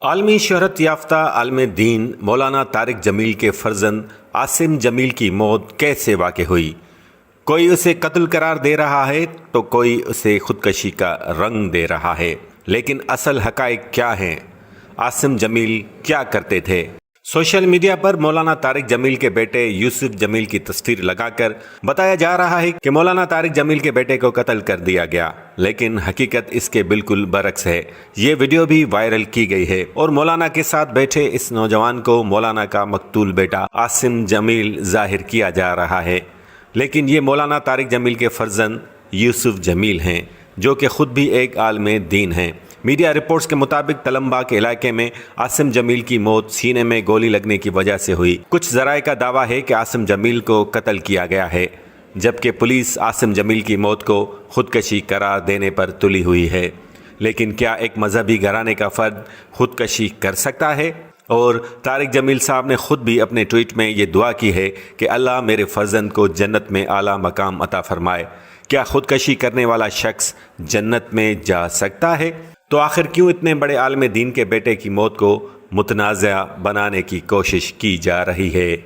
عالمی شہرت یافتہ عالم دین مولانا طارق جمیل کے فرزند عاصم جمیل کی موت کیسے واقع ہوئی؟ کوئی اسے قتل قرار دے رہا ہے تو کوئی اسے خودکشی کا رنگ دے رہا ہے، لیکن اصل حقائق کیا ہیں؟ عاصم جمیل کیا کرتے تھے؟ سوشل میڈیا پر مولانا طارق جمیل کے بیٹے یوسف جمیل کی تصویر لگا کر بتایا جا رہا ہے کہ مولانا طارق جمیل کے بیٹے کو قتل کر دیا گیا، لیکن حقیقت اس کے بالکل برعکس ہے۔ یہ ویڈیو بھی وائرل کی گئی ہے اور مولانا کے ساتھ بیٹھے اس نوجوان کو مولانا کا مقتول بیٹا عاصم جمیل ظاہر کیا جا رہا ہے، لیکن یہ مولانا طارق جمیل کے فرزند یوسف جمیل ہیں، جو کہ خود بھی ایک عالم دین ہیں۔ میڈیا رپورٹس کے مطابق تلمبا کے علاقے میں عاصم جمیل کی موت سینے میں گولی لگنے کی وجہ سے ہوئی۔ کچھ ذرائع کا دعویٰ ہے کہ عاصم جمیل کو قتل کیا گیا ہے، جبکہ پولیس عاصم جمیل کی موت کو خودکشی قرار دینے پر تلی ہوئی ہے۔ لیکن کیا ایک مذہبی گھرانے کا فرد خودکشی کر سکتا ہے؟ اور طارق جمیل صاحب نے خود بھی اپنے ٹویٹ میں یہ دعا کی ہے کہ اللہ میرے فرزند کو جنت میں اعلیٰ مقام عطا فرمائے۔ کیا خودکشی کرنے والا شخص جنت میں جا سکتا ہے؟ تو آخر کیوں اتنے بڑے عالم دین کے بیٹے کی موت کو متنازع بنانے کی کوشش کی جا رہی ہے؟